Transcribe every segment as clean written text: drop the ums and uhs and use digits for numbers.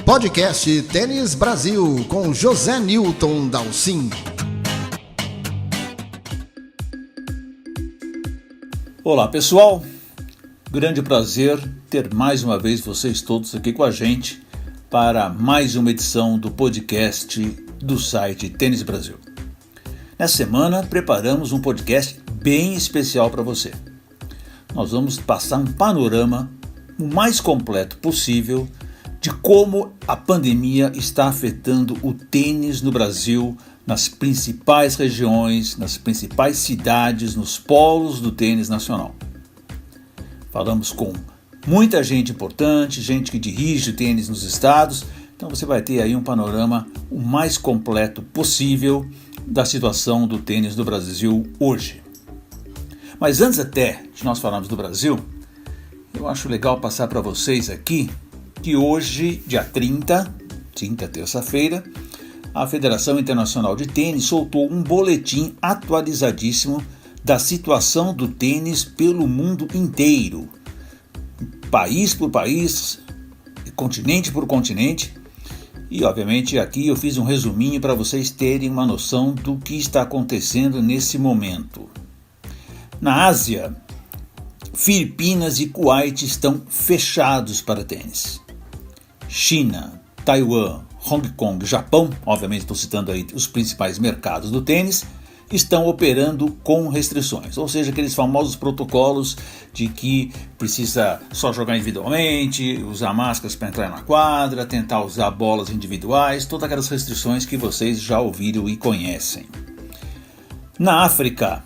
Podcast Tênis Brasil com José Newton Dalcin. Olá pessoal, grande prazer ter mais uma vez vocês todos aqui com a gente para mais uma edição do podcast do site Tênis Brasil. Nessa semana preparamos um podcast bem especial para você. Nós vamos passar um panorama o mais completo possível de como a pandemia está afetando o tênis no Brasil, nas principais regiões, nas principais cidades, nos polos do tênis nacional. Falamos com muita gente importante, gente que dirige o tênis nos estados, então você vai ter aí um panorama o mais completo possível da situação do tênis do Brasil hoje. Mas antes até de nós falarmos do Brasil, eu acho legal passar para vocês aqui que hoje, dia 30, terça-feira, a Federação Internacional de Tênis soltou um boletim atualizadíssimo da situação do tênis pelo mundo inteiro, país por país, continente por continente, e obviamente aqui eu fiz um resuminho para vocês terem uma noção do que está acontecendo nesse momento. Na Ásia, Filipinas e Kuwait estão fechados para tênis. China, Taiwan, Hong Kong, Japão, obviamente estou citando aí os principais mercados do tênis, estão operando com restrições, ou seja, aqueles famosos protocolos de que precisa só jogar individualmente, usar máscaras para entrar na quadra, tentar usar bolas individuais, todas aquelas restrições que vocês já ouviram e conhecem. Na África,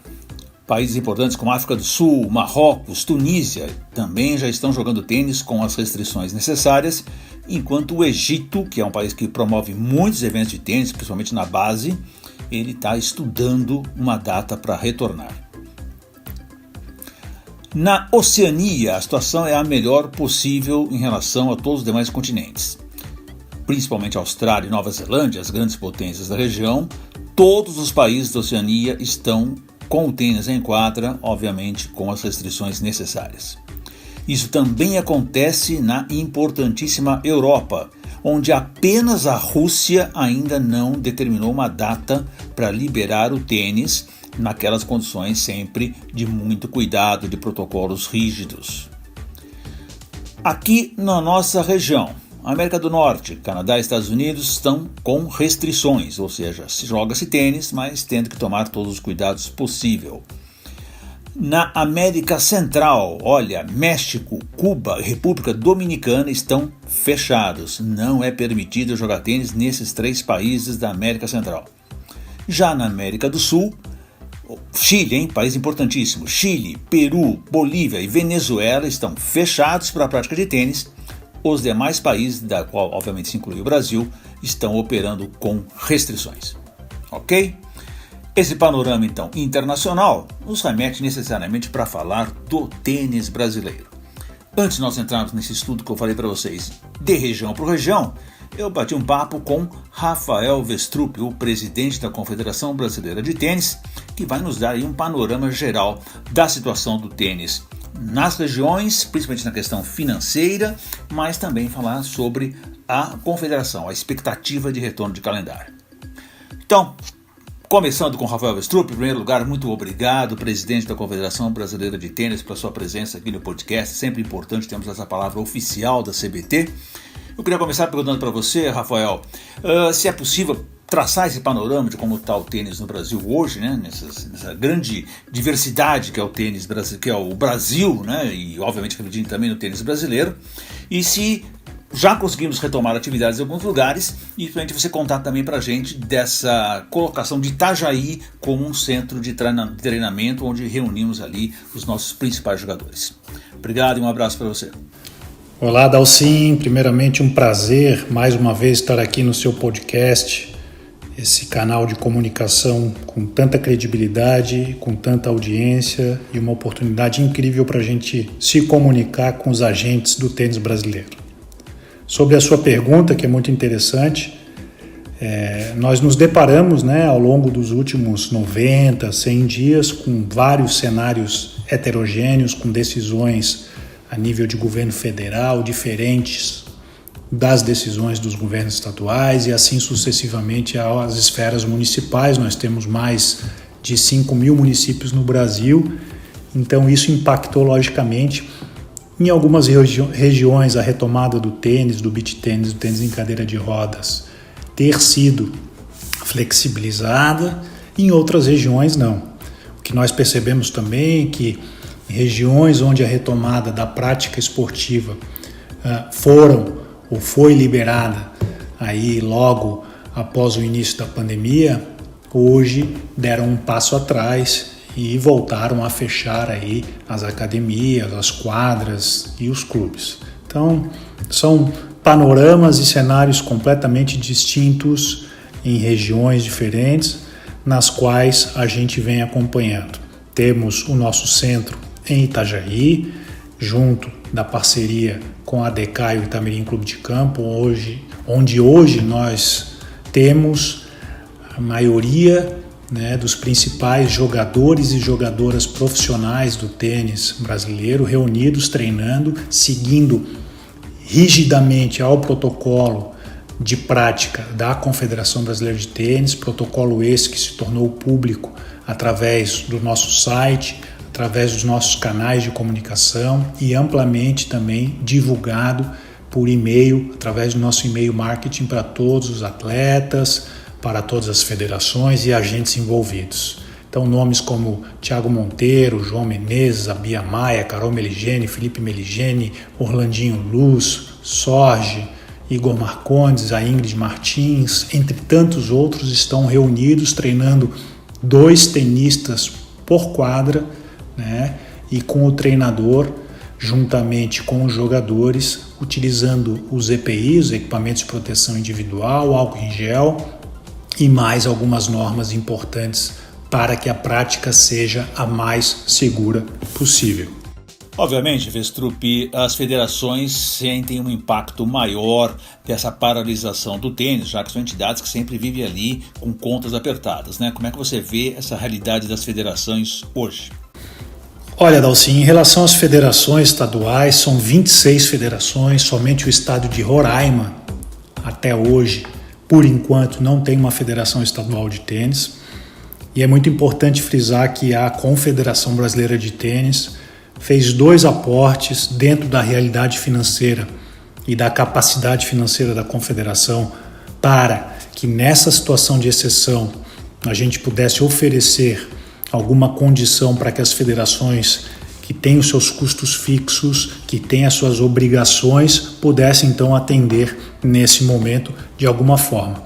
países importantes como África do Sul, Marrocos, Tunísia também já estão jogando tênis com as restrições necessárias, enquanto o Egito, que é um país que promove muitos eventos de tênis, principalmente na base, ele está estudando uma data para retornar. Na Oceania, a situação é a melhor possível em relação a todos os demais continentes. Principalmente Austrália e Nova Zelândia, as grandes potências da região, todos os países da Oceania estão com o tênis em quadra, obviamente com as restrições necessárias. Isso também acontece na importantíssima Europa, onde apenas a Rússia ainda não determinou uma data para liberar o tênis, naquelas condições sempre de muito cuidado, de protocolos rígidos. Aqui na nossa região, América do Norte, Canadá e Estados Unidos estão com restrições, ou seja, joga-se tênis, mas tendo que tomar todos os cuidados possível. Na América Central, olha, México, Cuba e República Dominicana estão fechados. Não é permitido jogar tênis nesses três países da América Central. Já na América do Sul, Chile, país importantíssimo, Chile, Peru, Bolívia e Venezuela estão fechados para a prática de tênis. Os demais países, da qual obviamente se inclui o Brasil, estão operando com restrições. Ok? Esse panorama, então, internacional, nos remete necessariamente para falar do tênis brasileiro. Antes de nós entrarmos nesse estudo que eu falei para vocês, de região por região, eu bati um papo com Rafael Westrup, o presidente da Confederação Brasileira de Tênis, que vai nos dar aí um panorama geral da situação do tênis nas regiões, principalmente na questão financeira, mas também falar sobre a confederação, a expectativa de retorno de calendário. Então, começando com Rafael Westrup, em primeiro lugar, muito obrigado, presidente da Confederação Brasileira de Tênis, pela sua presença aqui no podcast. Sempre importante termos essa palavra oficial da CBT. Eu queria começar perguntando para você, Rafael, se é possível traçar esse panorama de como está o tênis no Brasil hoje, né? Nessa grande diversidade que é o tênis, que é o Brasil, né? E obviamente acredito também no tênis brasileiro, e se já conseguimos retomar atividades em alguns lugares, e principalmente você contar também para a gente dessa colocação de Itajaí como um centro de treinamento onde reunimos ali os nossos principais jogadores. Obrigado e um abraço para você. Olá, Dalcin, primeiramente um prazer mais uma vez estar aqui no seu podcast, esse canal de comunicação com tanta credibilidade, com tanta audiência e uma oportunidade incrível para a gente se comunicar com os agentes do tênis brasileiro. Sobre a sua pergunta, que é muito interessante, nós nos deparamos, ao longo dos últimos 90, 100 dias com vários cenários heterogêneos, com decisões a nível de governo federal diferentes das decisões dos governos estaduais e assim sucessivamente às esferas municipais. Nós temos mais de 5 mil municípios no Brasil, então isso impactou logicamente em algumas regiões a retomada do tênis, do beach tênis, do tênis em cadeira de rodas ter sido flexibilizada, em outras regiões não. O que nós percebemos também é que em regiões onde a retomada da prática esportiva foi liberada aí logo após o início da pandemia, hoje deram um passo atrás e voltaram a fechar aí as academias, as quadras e os clubes. Então, são panoramas e cenários completamente distintos em regiões diferentes, nas quais a gente vem acompanhando. Temos o nosso centro em Itajaí, junto da parceria com a ADK e o Itamirim Clube de Campo, onde hoje nós temos a maioria dos principais jogadores e jogadoras profissionais do tênis brasileiro reunidos, treinando, seguindo rigidamente ao protocolo de prática da Confederação Brasileira de Tênis, protocolo esse que se tornou público através do nosso site, através dos nossos canais de comunicação e amplamente também divulgado por e-mail, através do nosso e-mail marketing para todos os atletas, para todas as federações e agentes envolvidos. Então, nomes como Thiago Monteiro, João Menezes, a Bia Maia, Carol Meligeni, Felipe Meligeni, Orlandinho Luz, Sorge, Igor Marcondes, a Ingrid Martins, entre tantos outros, estão reunidos treinando 2 tenistas por quadra, e com o treinador, juntamente com os jogadores, utilizando os EPIs, os equipamentos de proteção individual, álcool em gel e mais algumas normas importantes para que a prática seja a mais segura possível. Obviamente, Vestrup, as federações sentem um impacto maior dessa paralisação do tênis, já que são entidades que sempre vivem ali com contas apertadas, Como é que você vê essa realidade das federações hoje? Olha, Dalcin, em relação às federações estaduais, são 26 federações, somente o estado de Roraima, até hoje, por enquanto, não tem uma federação estadual de tênis. E é muito importante frisar que a Confederação Brasileira de Tênis fez 2 aportes dentro da realidade financeira e da capacidade financeira da Confederação para que nessa situação de exceção a gente pudesse oferecer alguma condição para que as federações que têm os seus custos fixos, que têm as suas obrigações, pudessem então atender nesse momento de alguma forma.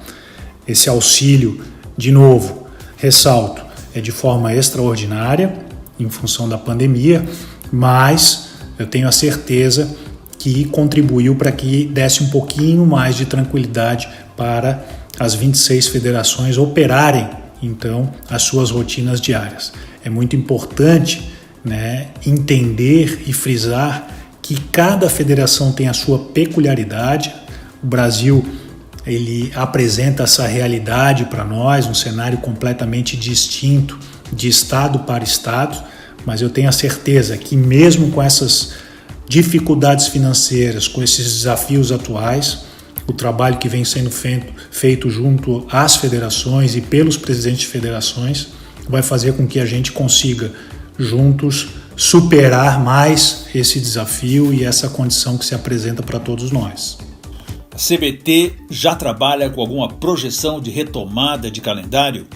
Esse auxílio, de novo, ressalto, é de forma extraordinária em função da pandemia, mas eu tenho a certeza que contribuiu para que desse um pouquinho mais de tranquilidade para as 26 federações operarem então as suas rotinas diárias. É muito importante entender e frisar que cada federação tem a sua peculiaridade. O Brasil ele apresenta essa realidade para nós, um cenário completamente distinto de estado para estado, mas eu tenho a certeza que mesmo com essas dificuldades financeiras, com esses desafios atuais, o trabalho que vem sendo feito junto às federações e pelos presidentes de federações vai fazer com que a gente consiga juntos superar mais esse desafio e essa condição que se apresenta para todos nós. A CBT já trabalha com alguma projeção de retomada de calendário?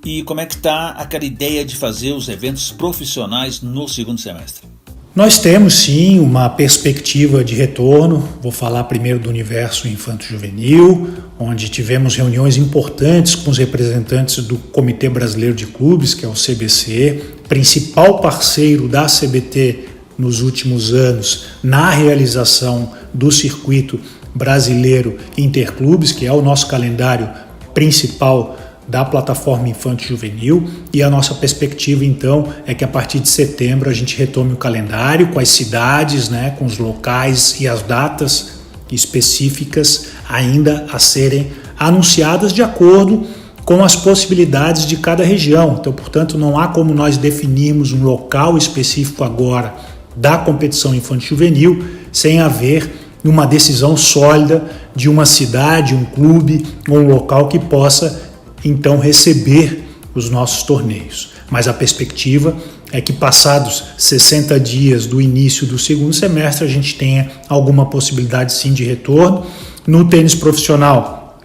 E como é que está aquela ideia de fazer os eventos profissionais no segundo semestre? Nós temos sim uma perspectiva de retorno. Vou falar primeiro do universo infanto-juvenil, onde tivemos reuniões importantes com os representantes do Comitê Brasileiro de Clubes, que é o CBC, principal parceiro da CBT nos últimos anos na realização do circuito brasileiro Interclubes, que é o nosso calendário principal da plataforma infanto-juvenil, e a nossa perspectiva então é que a partir de setembro a gente retome o calendário com as cidades, com os locais e as datas específicas ainda a serem anunciadas de acordo com as possibilidades de cada região. Então, portanto, não há como nós definirmos um local específico agora da competição infanto-juvenil sem haver uma decisão sólida de uma cidade, um clube ou um local que possa então receber os nossos torneios. Mas a perspectiva é que passados 60 dias do início do segundo semestre a gente tenha alguma possibilidade sim de retorno. No tênis profissional,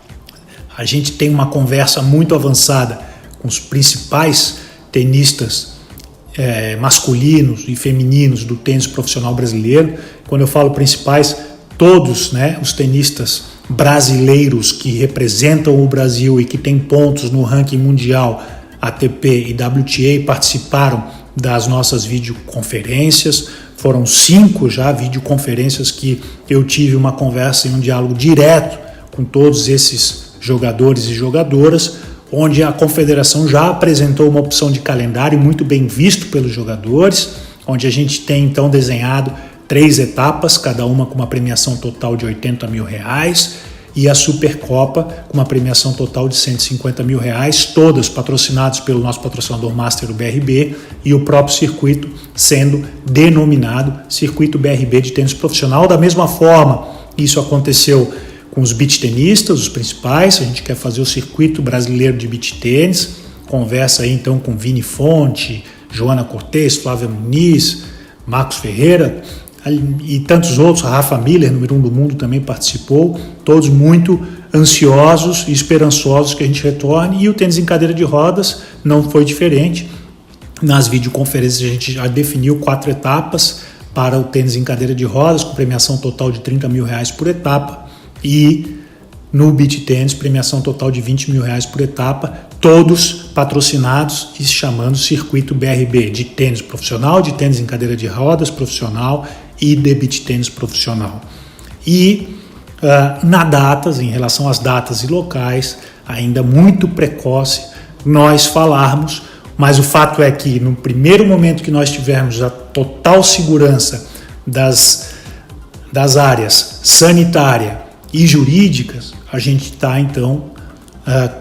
a gente tem uma conversa muito avançada com os principais tenistas masculinos e femininos do tênis profissional brasileiro. Quando eu falo principais, todos, né, os tenistas brasileiros que representam o Brasil e que têm pontos no ranking mundial ATP e WTA participaram das nossas videoconferências. Foram 5 já videoconferências que eu tive uma conversa e um diálogo direto com todos esses jogadores e jogadoras, onde a confederação já apresentou uma opção de calendário muito bem visto pelos jogadores, onde a gente tem então desenhado 3 etapas, cada uma com uma premiação total de R$80 mil, e a Supercopa com uma premiação total de R$150 mil, todas patrocinadas pelo nosso patrocinador master, o BRB, e o próprio circuito sendo denominado Circuito BRB de Tênis Profissional. Da mesma forma, isso aconteceu com os beach tenistas, os principais. A gente quer fazer o Circuito Brasileiro de Beach Tênis, conversa aí então com Vini Fonte, Joana Cortez, Flávia Muniz, Marcos Ferreira e tantos outros. A Rafa Miller, número 1 do mundo, também participou, todos muito ansiosos e esperançosos que a gente retorne, e o tênis em cadeira de rodas não foi diferente. Nas videoconferências a gente já definiu 4 etapas para o tênis em cadeira de rodas, com premiação total de R$30 mil por etapa, e no beach tênis, premiação total de R$20 mil por etapa, todos patrocinados e se chamando Circuito BRB, de tênis profissional, de tênis em cadeira de rodas profissional e de beach tênis profissional. E em relação às datas e locais, ainda muito precoce nós falarmos, mas o fato é que no primeiro momento que nós tivermos a total segurança das áreas sanitária e jurídicas, a gente está então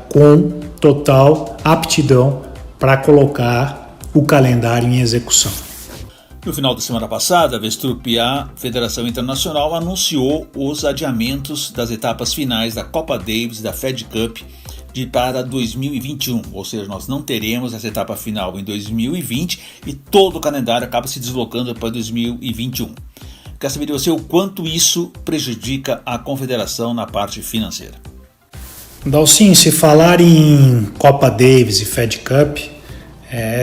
com total aptidão para colocar o calendário em execução. No final da semana passada, a Vestrupia Federação Internacional anunciou os adiamentos das etapas finais da Copa Davis e da Fed Cup para 2021, ou seja, nós não teremos essa etapa final em 2020 e todo o calendário acaba se deslocando para 2021. Quero saber de você o quanto isso prejudica a confederação na parte financeira. Dalcin, se falar em Copa Davis e Fed Cup,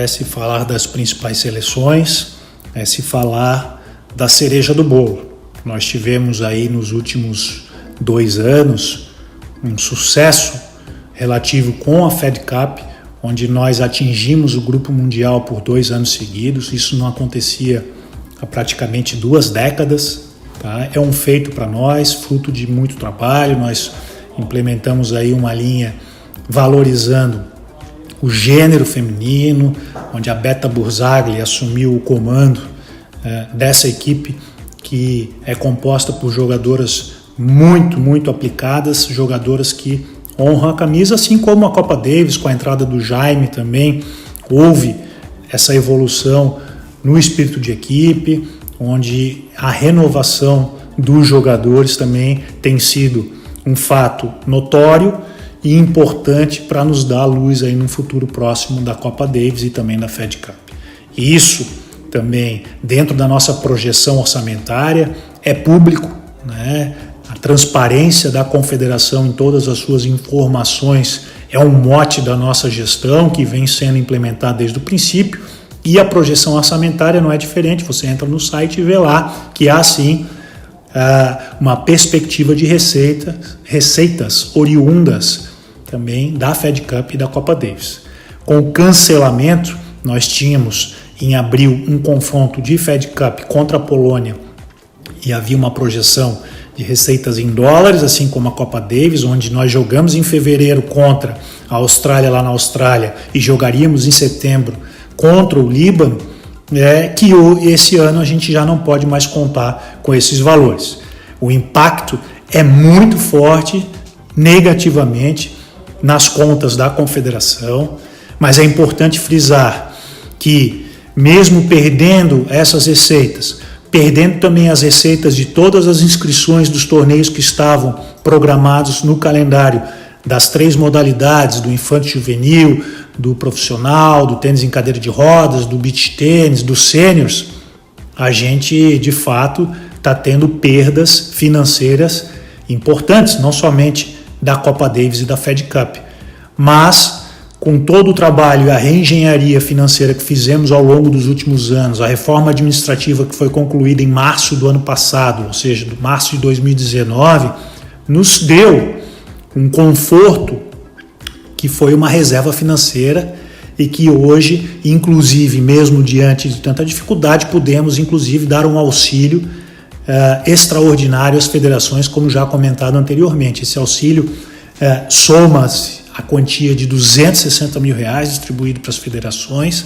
se falar das principais seleções, se falar da cereja do bolo. Nós tivemos aí nos últimos 2 anos um sucesso relativo com a Fed Cup, onde nós atingimos o grupo mundial por 2 anos seguidos. Isso não acontecia há praticamente 2 décadas, tá? É um feito para nós, fruto de muito trabalho. Nós implementamos aí uma linha valorizando o gênero feminino, onde a Beta Burzagli assumiu o comando dessa equipe, que é composta por jogadoras muito aplicadas, jogadoras que honram a camisa, assim como a Copa Davis, com a entrada do Jaime também, houve essa evolução no espírito de equipe, onde a renovação dos jogadores também tem sido um fato notório e importante para nos dar luz aí no futuro próximo da Copa Davis e também da Fed Cup. E isso também, dentro da nossa projeção orçamentária, é público, né? A transparência da confederação em todas as suas informações é um mote da nossa gestão, que vem sendo implementada desde o princípio, e a projeção orçamentária não é diferente. Você entra no site e vê lá que há sim uma perspectiva de receitas oriundas também da Fed Cup e da Copa Davis. Com o cancelamento, nós tínhamos em abril um confronto de Fed Cup contra a Polônia e havia uma projeção de receitas em dólares, assim como a Copa Davis, onde nós jogamos em fevereiro contra a Austrália lá na Austrália e jogaríamos em setembro contra o Líbano, que esse ano a gente já não pode mais contar com esses valores. O impacto é muito forte negativamente nas contas da confederação, mas é importante frisar que, mesmo perdendo essas receitas, perdendo também as receitas de todas as inscrições dos torneios que estavam programados no calendário das 3 modalidades, do infanto juvenil, do profissional, do tênis em cadeira de rodas, do beach tênis, dos sêniors, a gente de fato está tendo perdas financeiras importantes, não somente da Copa Davis e da Fed Cup, mas com todo o trabalho e a reengenharia financeira que fizemos ao longo dos últimos anos, a reforma administrativa que foi concluída em março do ano passado, ou seja, de março de 2019, nos deu um conforto que foi uma reserva financeira e que hoje, inclusive, mesmo diante de tanta dificuldade, podemos, inclusive, dar um auxílio extraordinário às federações, como já comentado anteriormente. Esse auxílio soma-se a quantia de R$260 mil distribuído para as federações.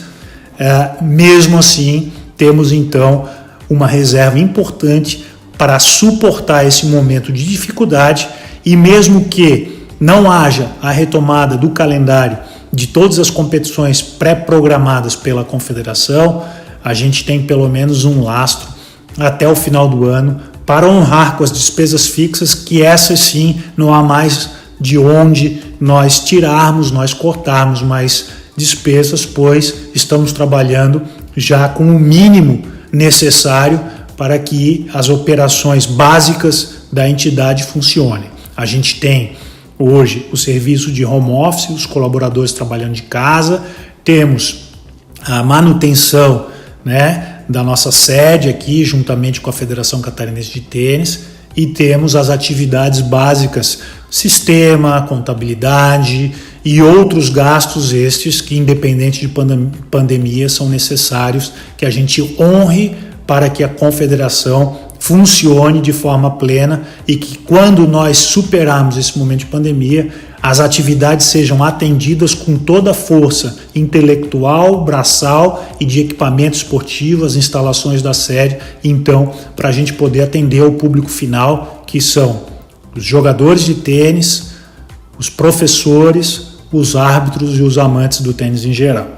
Mesmo assim, temos então uma reserva importante para suportar esse momento de dificuldade, e mesmo que não haja a retomada do calendário de todas as competições pré-programadas pela Confederação, a gente tem pelo menos um lastro até o final do ano para honrar com as despesas fixas, que essas sim não há mais de onde nós tirarmos, nós cortarmos mais despesas, pois estamos trabalhando já com o mínimo necessário para que as operações básicas da entidade funcionem. A gente tem hoje o serviço de home office, os colaboradores trabalhando de casa, temos a manutenção, da nossa sede aqui, juntamente com a Federação Catarinense de Tênis, e temos as atividades básicas, sistema, contabilidade e outros gastos estes que, independente de pandemia, são necessários que a gente honre para que a Confederação funcione de forma plena e que, quando nós superarmos esse momento de pandemia, as atividades sejam atendidas com toda a força intelectual, braçal e de equipamento esportivo, as instalações da sede, então, para a gente poder atender o público final, que são os jogadores de tênis, os professores, os árbitros e os amantes do tênis em geral.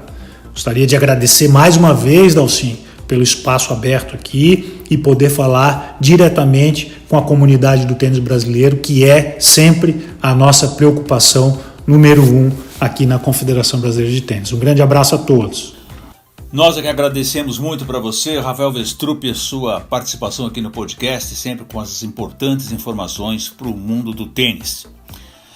Gostaria de agradecer mais uma vez, Dalcin, pelo espaço aberto aqui e poder falar diretamente com a comunidade do tênis brasileiro, que é sempre a nossa preocupação número 1 aqui na Confederação Brasileira de Tênis. Um grande abraço a todos. Nós é que agradecemos muito para você, Rafael Westrup, a sua participação aqui no podcast, sempre com as importantes informações para o mundo do tênis.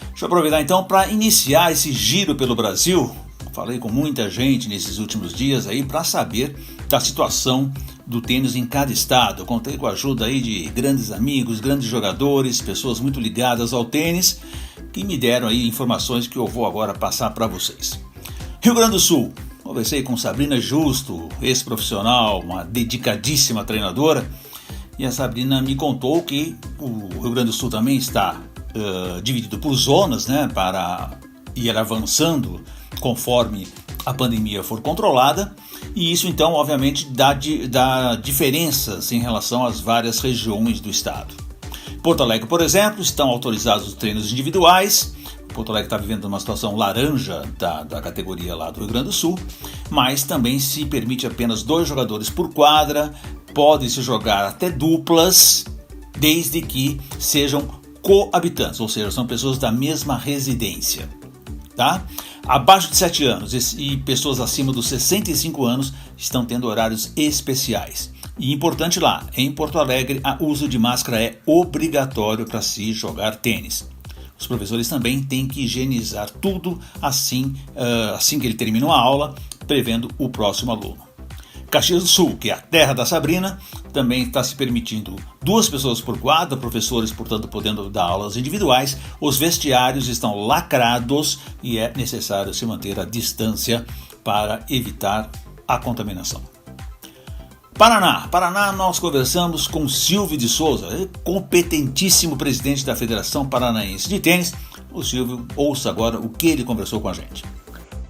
Deixa eu aproveitar então para iniciar esse giro pelo Brasil. Falei com muita gente nesses últimos dias aí para saber da situação do tênis em cada estado. Eu contei com a ajuda aí de grandes amigos, grandes jogadores, pessoas muito ligadas ao tênis, que me deram aí informações que eu vou agora passar para vocês. Rio Grande do Sul. Conversei com Sabrina Justo, ex-profissional, uma dedicadíssima treinadora, e a Sabrina me contou que o Rio Grande do Sul também está dividido por zonas, para ir avançando conforme a pandemia for controlada, e isso então obviamente dá diferenças em relação às várias regiões do estado. Porto Alegre, por exemplo, estão autorizados os treinos individuais. Porto Alegre está vivendo uma situação laranja da categoria lá do Rio Grande do Sul, mas também se permite apenas 2 jogadores por quadra, pode-se jogar até duplas, desde que sejam coabitantes, ou seja, são pessoas da mesma residência. Tá? Abaixo de 7 anos e pessoas acima dos 65 anos estão tendo horários especiais. E importante lá, em Porto Alegre, o uso de máscara é obrigatório para se jogar tênis. Os professores também têm que higienizar tudo assim que ele termina a aula, prevendo o próximo aluno. Caxias do Sul, que é a terra da Sabrina, também está se permitindo 2 pessoas por quadra, professores, portanto, podendo dar aulas individuais. Os vestiários estão lacrados e é necessário se manter a distância para evitar a contaminação. Paraná, nós conversamos com Silvio de Souza, competentíssimo presidente da Federação Paranaense de Tênis. O Silvio, ouça agora o que ele conversou com a gente.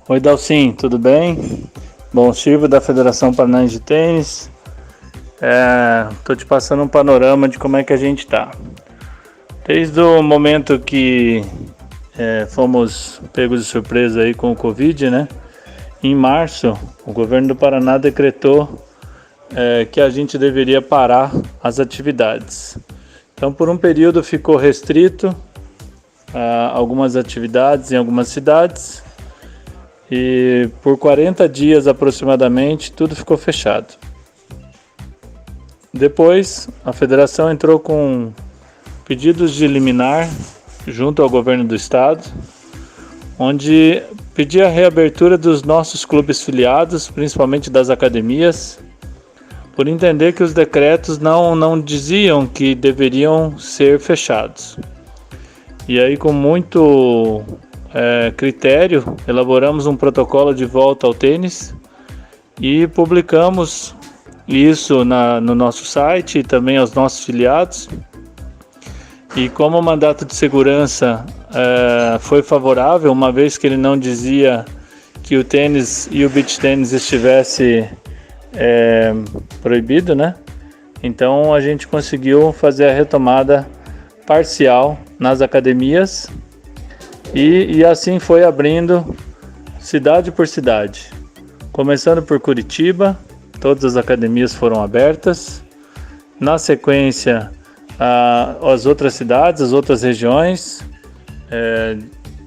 Oi, Dalcin, tudo bem? Bom, Silvio da Federação Paranaense de Tênis. Estou te passando um panorama de como é que a gente está. Desde o momento que fomos pegos de surpresa aí com o Covid, em março, o governo do Paraná decretou que a gente deveria parar as atividades. Então, por um período ficou restrito algumas atividades em algumas cidades e por 40 dias aproximadamente tudo ficou fechado. Depois, a federação entrou com pedidos de liminar junto ao governo do estado, onde pedia a reabertura dos nossos clubes filiados, principalmente das academias, por entender que os decretos não diziam que deveriam ser fechados. E aí, com muito critério, elaboramos um protocolo de volta ao tênis e publicamos isso no nosso site e também aos nossos filiados. E como o mandato de segurança foi favorável, uma vez que ele não dizia que o tênis e o beach tênis estivesse proibido, né? Então a gente conseguiu fazer a retomada parcial nas academias e assim foi abrindo cidade por cidade. Começando por Curitiba, todas as academias foram abertas. Na sequência, as outras cidades, as outras regiões,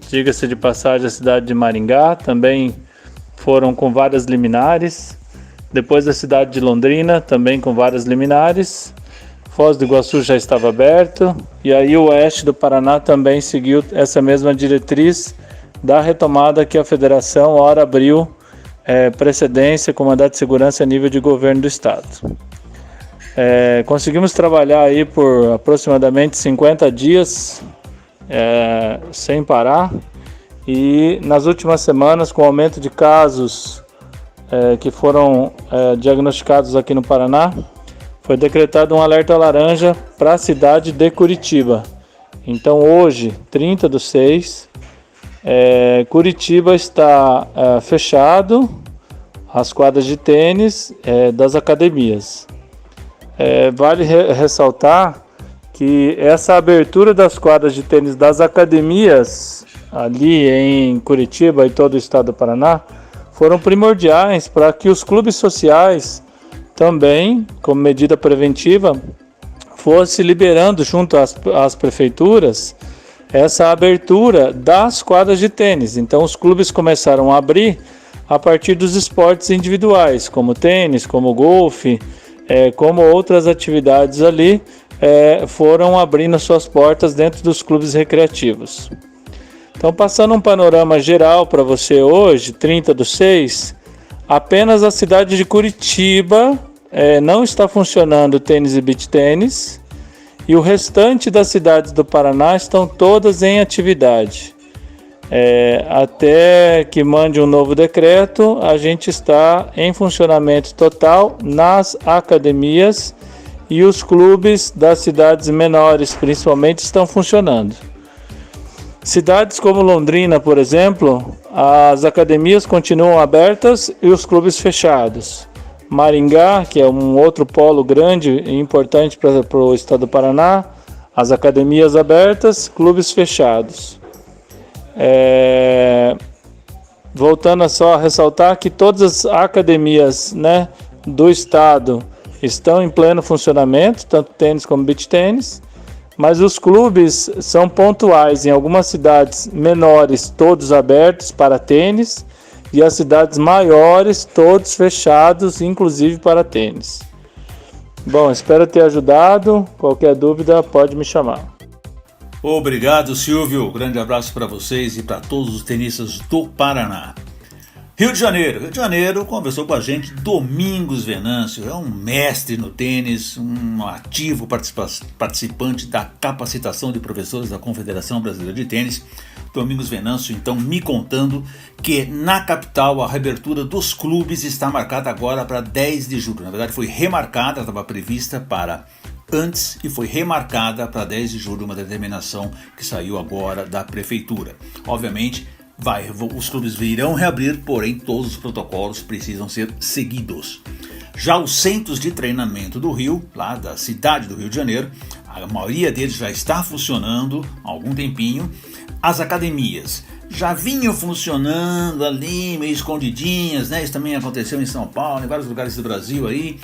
diga-se de passagem, a cidade de Maringá também foram com várias liminares. Depois a cidade de Londrina também com várias liminares. Foz do Iguaçu já estava aberto e aí o oeste do Paraná também seguiu essa mesma diretriz da retomada que a federação ora abriu precedência com mandato de segurança a nível de governo do estado. Conseguimos trabalhar aí por aproximadamente 50 dias sem parar e nas últimas semanas, com o aumento de casos que foram diagnosticados aqui no Paraná, foi decretado um alerta laranja para a cidade de Curitiba. Então hoje, 30/6, Curitiba está fechado, as quadras de tênis das academias. Vale ressaltar que essa abertura das quadras de tênis das academias ali em Curitiba e todo o estado do Paraná foram primordiais para que os clubes sociais também, como medida preventiva, fosse liberando junto às prefeituras essa abertura das quadras de tênis. Então os clubes começaram a abrir a partir dos esportes individuais, como tênis, como golfe, como outras atividades ali, foram abrindo suas portas dentro dos clubes recreativos. Então, passando um panorama geral para você hoje, 30/6, apenas a cidade de Curitiba não está funcionando tênis e beach tênis, e o restante das cidades do Paraná estão todas em atividade. Até que mande um novo decreto, a gente está em funcionamento total nas academias e os clubes das cidades menores, principalmente, estão funcionando. Cidades como Londrina, por exemplo, as academias continuam abertas e os clubes fechados. Maringá, que é um outro polo grande e importante para o estado do Paraná, as academias abertas, clubes fechados. Voltando a só ressaltar que todas as academias, né, do estado estão em pleno funcionamento, tanto tênis como beach tênis, mas os clubes são pontuais, em algumas cidades menores todos abertos para tênis e as cidades maiores todos fechados, inclusive para tênis. Bom, espero ter ajudado, qualquer dúvida pode me chamar. Obrigado, Silvio. Grande abraço para vocês e para todos os tenistas do Paraná. Rio de Janeiro conversou com a gente Domingos Venâncio, é um mestre no tênis, um ativo participante da capacitação de professores da Confederação Brasileira de Tênis. Domingos Venâncio, então, me contando que na capital a reabertura dos clubes está marcada agora para 10 de julho. Na verdade, foi remarcada, estava prevista para antes e foi remarcada para 10 de julho, uma determinação que saiu agora da prefeitura. Obviamente, os clubes irão reabrir, porém todos os protocolos precisam ser seguidos. Já os centros de treinamento do Rio, lá da cidade do Rio de Janeiro, a maioria deles já está funcionando há algum tempinho. As academias já vinham funcionando ali, meio escondidinhas, né? Isso também aconteceu em São Paulo, em vários lugares do Brasil aí,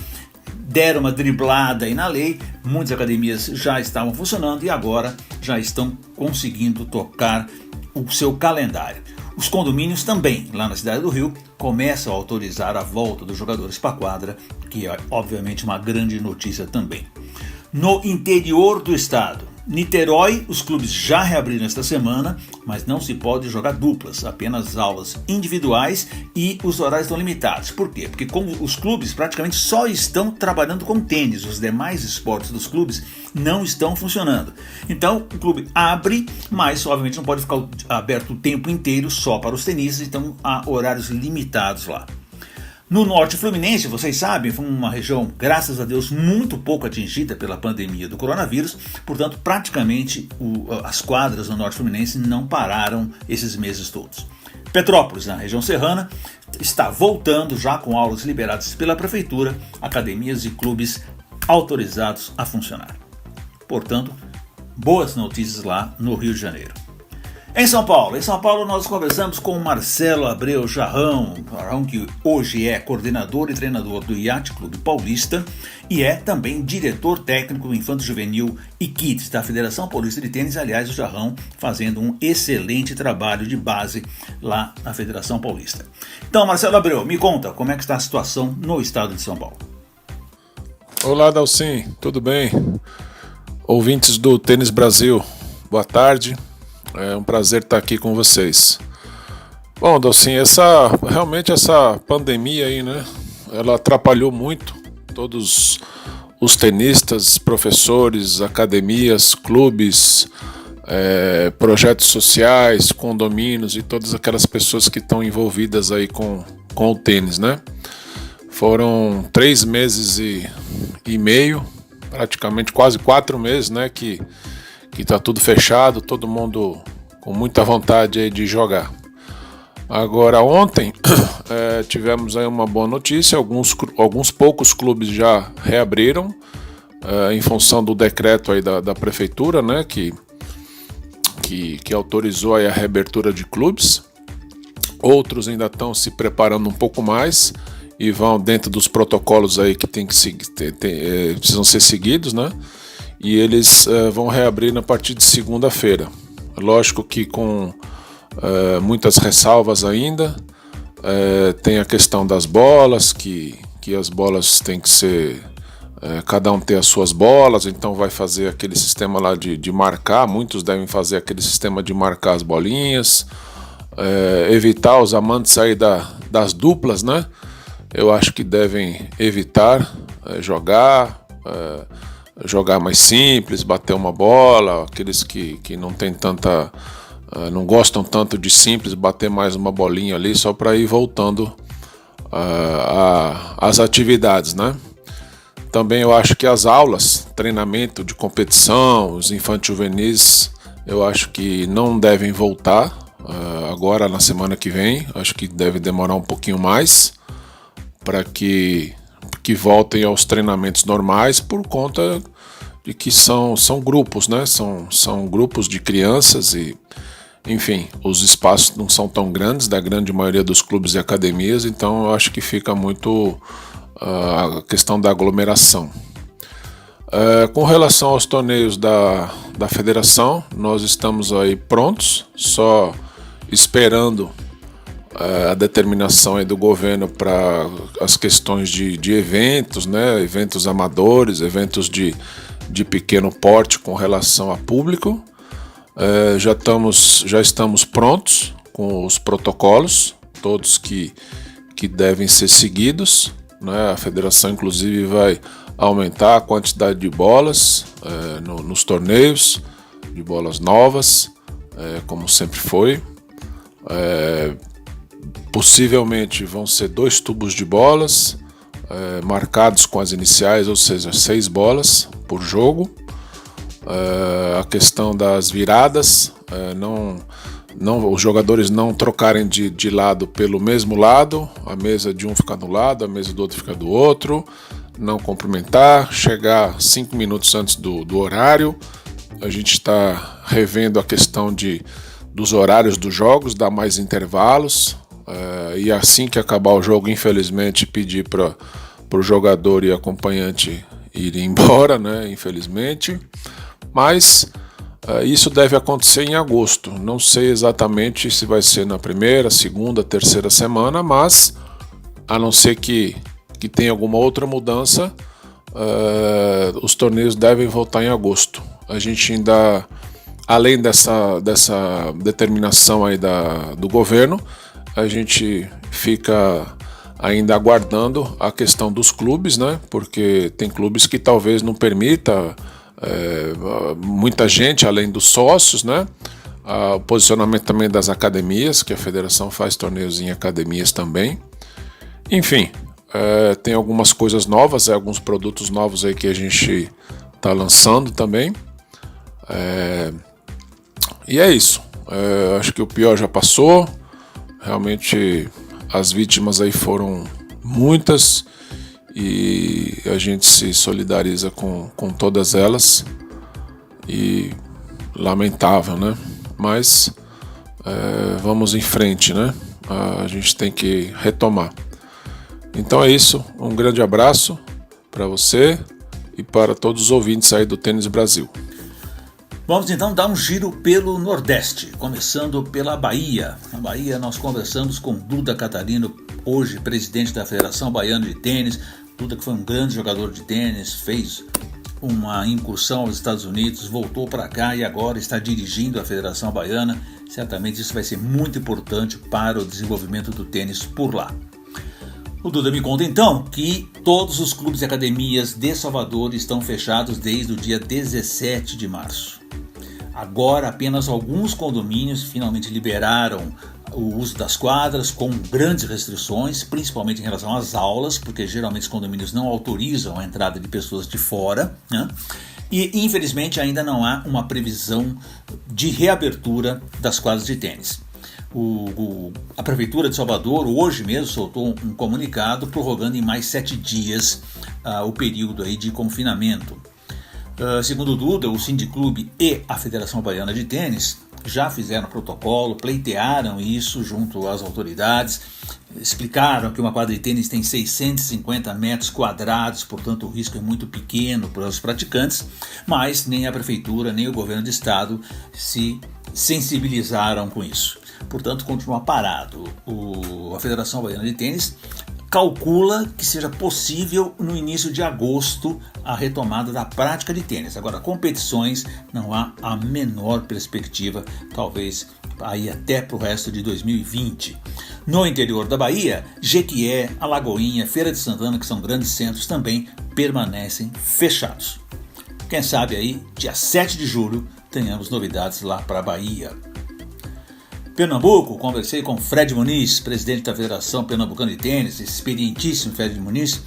deram uma driblada aí na lei, muitas academias já estavam funcionando e agora já estão conseguindo tocar o seu calendário. Os condomínios também, lá na cidade do Rio, começam a autorizar a volta dos jogadores para a quadra, que é obviamente uma grande notícia também. No interior do estado, Niterói, os clubes já reabriram esta semana, mas não se pode jogar duplas, apenas aulas individuais e os horários estão limitados. Por quê? Porque como os clubes praticamente só estão trabalhando com tênis, os demais esportes dos clubes não estão funcionando. Então o clube abre, mas obviamente não pode ficar aberto o tempo inteiro só para os tenistas, então há horários limitados lá. No norte fluminense, vocês sabem, foi uma região, graças a Deus, muito pouco atingida pela pandemia do coronavírus, portanto, praticamente as quadras no norte fluminense não pararam esses meses todos. Petrópolis, na região serrana, está voltando já com aulas liberadas pela prefeitura, academias e clubes autorizados a funcionar. Portanto, boas notícias lá no Rio de Janeiro. Em São Paulo nós conversamos com Marcelo Abreu Jarrão, que hoje é coordenador e treinador do Yacht Clube Paulista e é também diretor técnico do Infanto Juvenil e Kids da Federação Paulista de Tênis. Aliás, o Jarrão fazendo um excelente trabalho de base lá na Federação Paulista. Então, Marcelo Abreu, me conta como é que está a situação no estado de São Paulo. Olá, Dalcin, tudo bem? Ouvintes do Tênis Brasil, boa tarde. É um prazer estar aqui com vocês. Bom, Dalcin, realmente essa pandemia aí, né? Ela atrapalhou muito todos os tenistas, professores, academias, clubes, projetos sociais, condomínios e todas aquelas pessoas que estão envolvidas aí com o tênis, né? Foram 3 meses e meio, praticamente quase 4 meses, né? Que tá tudo fechado, todo mundo com muita vontade aí de jogar. Agora, ontem tivemos aí uma boa notícia, alguns poucos clubes já reabriram em função do decreto aí da prefeitura, né, que autorizou aí a reabertura de clubes. Outros ainda estão se preparando um pouco mais e vão dentro dos protocolos aí que precisam ser seguidos, né? E eles vão reabrir a partir de segunda-feira. Lógico que com muitas ressalvas ainda. Tem a questão das bolas, que as bolas têm que ser... cada um ter as suas bolas, então vai fazer aquele sistema lá de marcar. Muitos devem fazer aquele sistema de marcar as bolinhas. Evitar os amantes aí das duplas, né? Eu acho que devem evitar jogar mais simples, bater uma bola, aqueles que não tem tanta, não gostam tanto de simples, bater mais uma bolinha ali só para ir voltando às atividades, né? Também eu acho que as aulas, treinamento de competição, os infantos juvenis, eu acho que não devem voltar agora na semana que vem, acho que deve demorar um pouquinho mais para que voltem aos treinamentos normais, por conta de que são grupos, né? São grupos de crianças e, enfim, os espaços não são tão grandes da grande maioria dos clubes e academias, então eu acho que fica muito a questão da aglomeração. Com relação aos torneios da federação, nós estamos aí prontos, só esperando a determinação aí do governo para as questões de eventos, né? Eventos amadores, eventos de pequeno porte com relação a público. Já estamos prontos com os protocolos, todos que devem ser seguidos, né? A federação inclusive vai aumentar a quantidade de bolas nos torneios, de bolas novas, como sempre foi. Possivelmente vão ser 2 tubos de bolas marcados com as iniciais, ou seja, 6 bolas por jogo. A questão das viradas, os jogadores não trocarem de lado pelo mesmo lado, a mesa de um ficar do lado, a mesa do outro ficar do outro, não cumprimentar, chegar 5 minutos antes do horário. A gente está revendo a questão dos horários dos jogos, dar mais intervalos. E assim que acabar o jogo, infelizmente, pedir para o jogador e acompanhante irem embora, né, infelizmente. Mas isso deve acontecer em agosto. Não sei exatamente se vai ser na primeira, segunda, terceira semana, mas a não ser que tenha alguma outra mudança, os torneios devem voltar em agosto. A gente ainda, além dessa determinação aí do governo, a gente fica ainda aguardando a questão dos clubes, né? Porque tem clubes que talvez não permita muita gente além dos sócios, né? O posicionamento também das academias, que a federação faz torneios em academias também. Enfim, tem algumas coisas novas, alguns produtos novos aí que a gente está lançando também. E é isso. Acho que o pior já passou. Realmente as vítimas aí foram muitas e a gente se solidariza com todas elas. E lamentável, né? Mas vamos em frente, né? A gente tem que retomar. Então é isso, um grande abraço para você e para todos os ouvintes aí do Tênis Brasil. Vamos então dar um giro pelo Nordeste, começando pela Bahia. Na Bahia nós conversamos com Duda Catarino, hoje presidente da Federação Baiana de Tênis. Duda, que foi um grande jogador de tênis, fez uma incursão aos Estados Unidos, voltou para cá e agora está dirigindo a Federação Baiana. Certamente isso vai ser muito importante para o desenvolvimento do tênis por lá. O Duda me conta então que todos os clubes e academias de Salvador estão fechados desde o dia 17 de março. Agora apenas alguns condomínios finalmente liberaram o uso das quadras com grandes restrições, principalmente em relação às aulas, porque geralmente os condomínios não autorizam a entrada de pessoas de fora, né? E infelizmente ainda não há uma previsão de reabertura das quadras de tênis. A Prefeitura de Salvador hoje mesmo soltou um comunicado prorrogando em mais 7 dias o período aí de confinamento. Segundo o Duda, o Sindiclube e a Federação Baiana de Tênis já fizeram protocolo, pleitearam isso junto às autoridades, explicaram que uma quadra de tênis tem 650 metros quadrados, portanto o risco é muito pequeno para os praticantes, mas nem a Prefeitura nem o Governo do Estado se sensibilizaram com isso. Portanto, continua parado. A Federação Baiana de Tênis calcula que seja possível no início de agosto a retomada da prática de tênis. Agora, competições não há a menor perspectiva, talvez aí até para o resto de 2020. No interior da Bahia, Jequié, Alagoinha, Feira de Santana, que são grandes centros, também permanecem fechados. Quem sabe aí, dia 7 de julho, tenhamos novidades lá para a Bahia. Pernambuco, conversei com Fred Muniz, presidente da Federação Pernambucana de Tênis, experientíssimo Fred Muniz,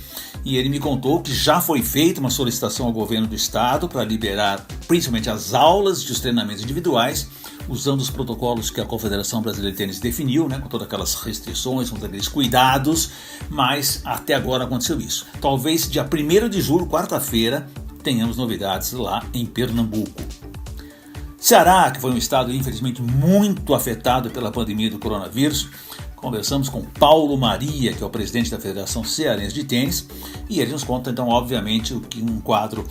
e ele me contou que já foi feita uma solicitação ao governo do estado para liberar principalmente as aulas e os treinamentos individuais, usando os protocolos que a Confederação Brasileira de Tênis definiu, né, com todas aquelas restrições, com todos aqueles cuidados, mas até agora aconteceu isso. Talvez dia 1º de julho, quarta-feira, tenhamos novidades lá em Pernambuco. Ceará, que foi um estado infelizmente muito afetado pela pandemia do coronavírus, conversamos com Paulo Maria, que é o presidente da Federação Cearense de Tênis, e ele nos conta então obviamente um quadro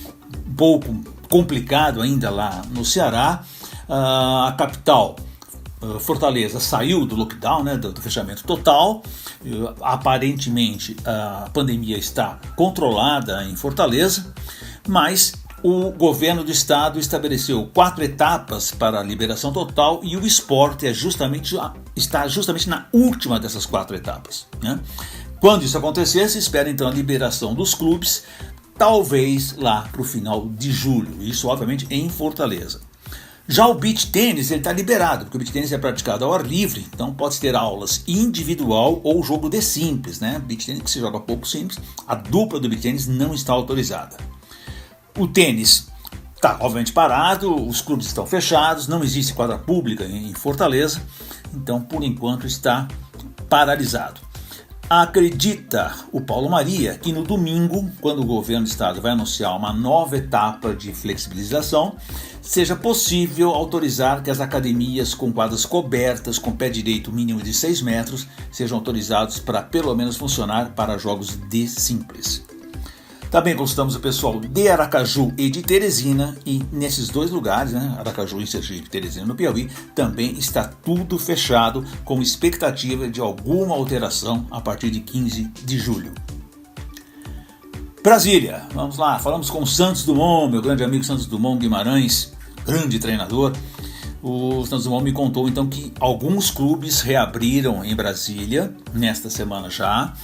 um pouco complicado ainda lá no Ceará. A capital, Fortaleza, saiu do lockdown, né, do fechamento total. Aparentemente a pandemia está controlada em Fortaleza, mas o governo do estado estabeleceu 4 etapas para a liberação total e o esporte está justamente na última dessas 4 etapas, né? Quando isso acontecer, se espera então a liberação dos clubes, talvez lá para o final de julho, isso obviamente em Fortaleza. Já o beach tênis está liberado, porque o beach tênis é praticado ao ar livre, então pode ter aulas individual ou jogo de simples, né? Beach tênis que se joga pouco simples, a dupla do beach tênis não está autorizada. O tênis está obviamente parado, os clubes estão fechados, não existe quadra pública em Fortaleza, então por enquanto está paralisado. Acredita o Paulo Maria que no domingo, quando o governo do estado vai anunciar uma nova etapa de flexibilização, seja possível autorizar que as academias com quadras cobertas com pé direito mínimo de 6 metros sejam autorizados para pelo menos funcionar para jogos de simples. Também consultamos o pessoal de Aracaju e de Teresina, e nesses dois lugares, Aracaju em Sergipe e Teresina no Piauí, também está tudo fechado, com expectativa de alguma alteração a partir de 15 de julho. Brasília, vamos lá, falamos com o Santos Dumont, meu grande amigo Santos Dumont Guimarães, grande treinador. O Santos Dumont me contou então que alguns clubes reabriram em Brasília, nesta semana já,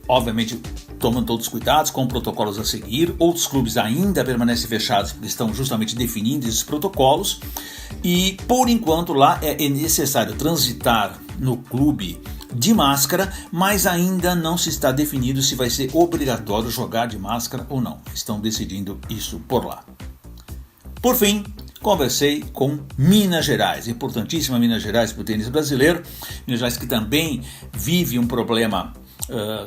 obviamente tomando todos os cuidados, com protocolos a seguir. Outros clubes ainda permanecem fechados porque estão justamente definindo esses protocolos, e por enquanto lá é necessário transitar no clube de máscara, mas ainda não se está definido se vai ser obrigatório jogar de máscara ou não. Estão decidindo isso por lá. Por fim, conversei com Minas Gerais, importantíssima Minas Gerais para o tênis brasileiro. Minas Gerais que também vive um problema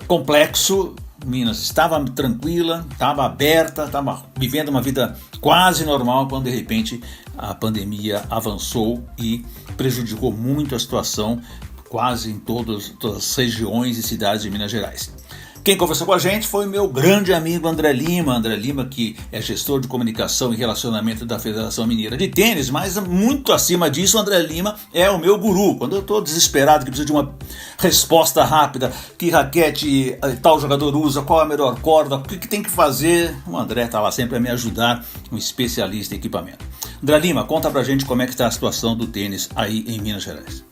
complexo. Minas estava tranquila, estava aberta, estava vivendo uma vida quase normal, quando de repente a pandemia avançou e prejudicou muito a situação quase em todas as regiões e cidades de Minas Gerais. Quem conversou com a gente foi o meu grande amigo André Lima, que é gestor de comunicação e relacionamento da Federação Mineira de Tênis, mas muito acima disso, o André Lima é o meu guru. Quando eu estou desesperado, que preciso de uma resposta rápida, que raquete tal jogador usa, qual é a melhor corda, o que tem que fazer, o André está lá sempre a me ajudar, um especialista em equipamento. André Lima, conta pra gente como é que está a situação do tênis aí em Minas Gerais.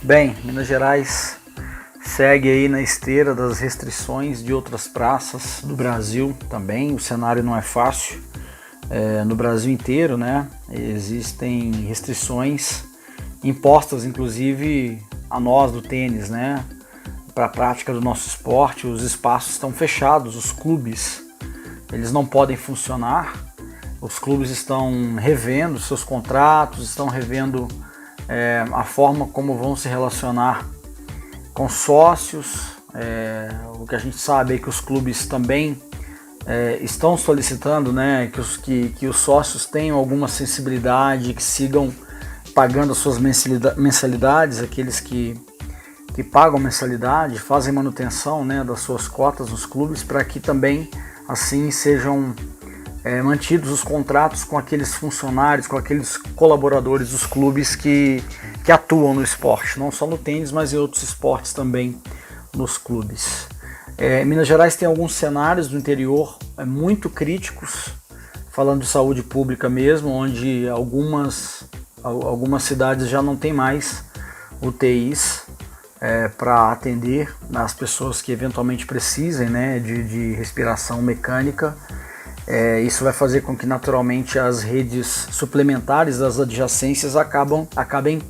Bem, Minas Gerais segue aí na esteira das restrições de outras praças do Brasil também. O cenário não é fácil no Brasil inteiro, né? Existem restrições impostas, inclusive a nós do tênis, né? Para a prática do nosso esporte. Os espaços estão fechados, os clubes eles não podem funcionar. Os clubes estão revendo seus contratos, estão revendo a forma como vão se relacionar com sócios. O que a gente sabe é que os clubes também estão solicitando, né, que os sócios tenham alguma sensibilidade, que sigam pagando as suas mensalidades, aqueles que pagam mensalidade, fazem manutenção, né, das suas cotas nos clubes, para que também assim sejam mantidos os contratos com aqueles funcionários, com aqueles colaboradores dos clubes que atuam no esporte, não só no tênis, mas em outros esportes também nos clubes. Minas Gerais tem alguns cenários do interior muito críticos, falando de saúde pública mesmo, onde algumas cidades já não tem mais UTIs para atender as pessoas que eventualmente precisem, né, de respiração mecânica. Isso vai fazer com que naturalmente as redes suplementares das adjacências acabem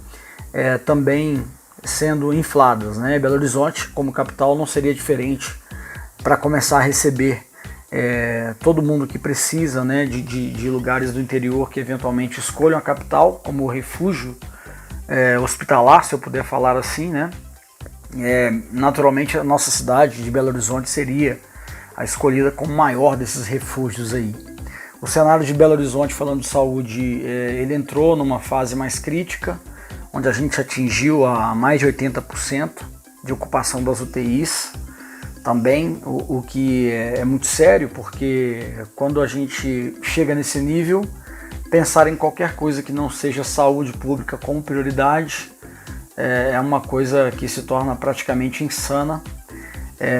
também sendo infladas, né? Belo Horizonte, como capital, não seria diferente para começar a receber todo mundo que precisa, né, de lugares do interior que eventualmente escolham a capital como refúgio hospitalar, se eu puder falar assim, né? Naturalmente a nossa cidade de Belo Horizonte seria a escolhida como maior desses refúgios aí. O cenário de Belo Horizonte, falando de saúde, ele entrou numa fase mais crítica, onde a gente atingiu a mais de 80% de ocupação das UTIs. Também, o que é muito sério, porque quando a gente chega nesse nível, pensar em qualquer coisa que não seja saúde pública como prioridade é uma coisa que se torna praticamente insana.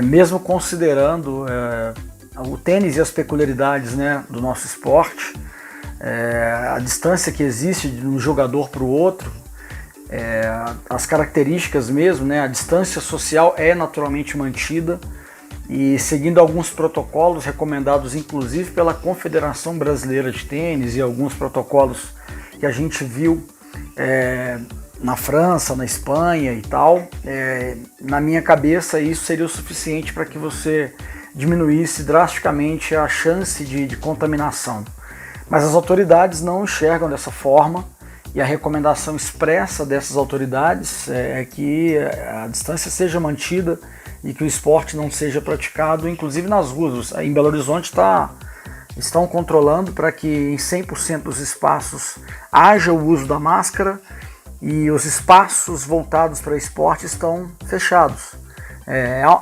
Mesmo considerando o tênis e as peculiaridades, né, do nosso esporte, a distância que existe de um jogador para o outro, as características mesmo, né, a distância social é naturalmente mantida, e seguindo alguns protocolos recomendados inclusive pela Confederação Brasileira de Tênis e alguns protocolos que a gente viu na França, na Espanha e tal, na minha cabeça isso seria o suficiente para que você diminuísse drasticamente a chance de contaminação. Mas as autoridades não enxergam dessa forma e a recomendação expressa dessas autoridades é que a distância seja mantida e que o esporte não seja praticado, inclusive nas ruas. Em Belo Horizonte estão controlando para que em 100% dos espaços haja o uso da máscara e os espaços voltados para esporte estão fechados.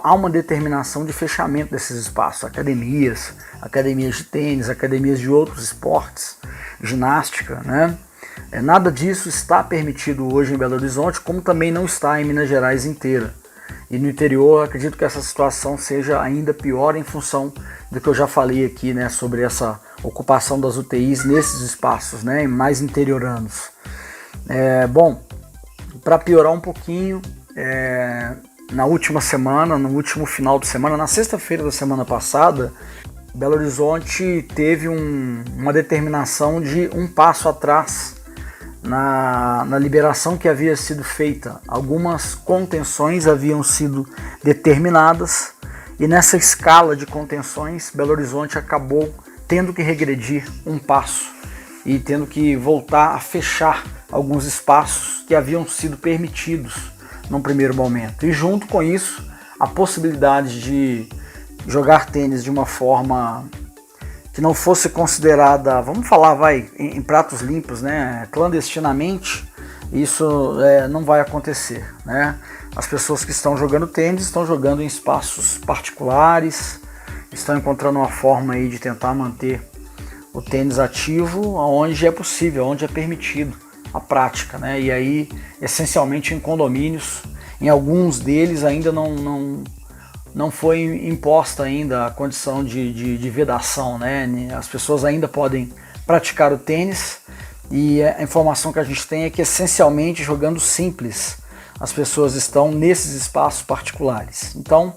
Há uma determinação de fechamento desses espaços, academias de tênis, academias de outros esportes, ginástica, né? Nada disso está permitido hoje em Belo Horizonte, como também não está em Minas Gerais inteira. E no interior, acredito que essa situação seja ainda pior em função do que eu já falei aqui, né, sobre essa ocupação das UTIs nesses espaços, né, mais interioranos. Bom, para piorar um pouquinho, na última semana, no último final de semana, na sexta-feira da semana passada, Belo Horizonte teve uma determinação de um passo atrás na liberação que havia sido feita. Algumas contenções haviam sido determinadas e nessa escala de contenções, Belo Horizonte acabou tendo que regredir um passo e tendo que voltar a fechar alguns espaços que haviam sido permitidos num primeiro momento. E junto com isso, a possibilidade de jogar tênis de uma forma que não fosse considerada, vamos falar, em pratos limpos, né, clandestinamente, isso não vai acontecer, né? As pessoas que estão jogando tênis estão jogando em espaços particulares, estão encontrando uma forma aí de tentar manter o tênis ativo onde é possível, onde é permitido a prática, né? E aí, essencialmente em condomínios, em alguns deles ainda não foi imposta ainda a condição de vedação, né? As pessoas ainda podem praticar o tênis e a informação que a gente tem é que essencialmente jogando simples as pessoas estão nesses espaços particulares. Então,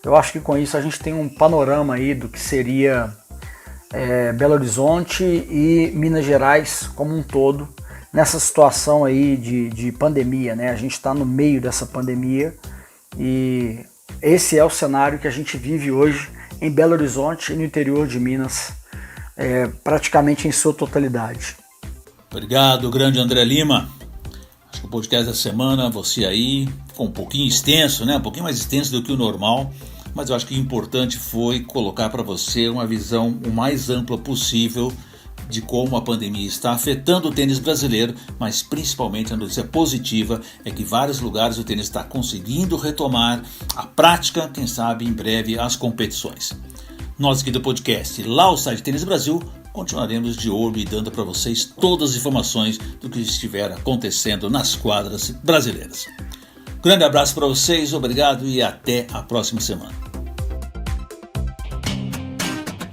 eu acho que com isso a gente tem um panorama aí do que seria Belo Horizonte e Minas Gerais como um todo nessa situação aí de pandemia, né? A gente está no meio dessa pandemia e esse é o cenário que a gente vive hoje em Belo Horizonte e no interior de Minas, praticamente em sua totalidade. Obrigado, grande André Lima. Acho que o podcast da semana, você aí, ficou um pouquinho extenso, né? Um pouquinho mais extenso do que o normal, mas eu acho que o importante foi colocar para você uma visão o mais ampla possível de como a pandemia está afetando o tênis brasileiro, mas principalmente a notícia positiva é que em vários lugares o tênis está conseguindo retomar a prática, quem sabe em breve as competições. Nós aqui do podcast, lá o site Tênis Brasil, continuaremos de olho e dando para vocês todas as informações do que estiver acontecendo nas quadras brasileiras. Grande abraço para vocês, obrigado e até a próxima semana.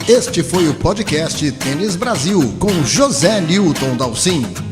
Este foi o podcast Tênis Brasil com José Newton Dalcin.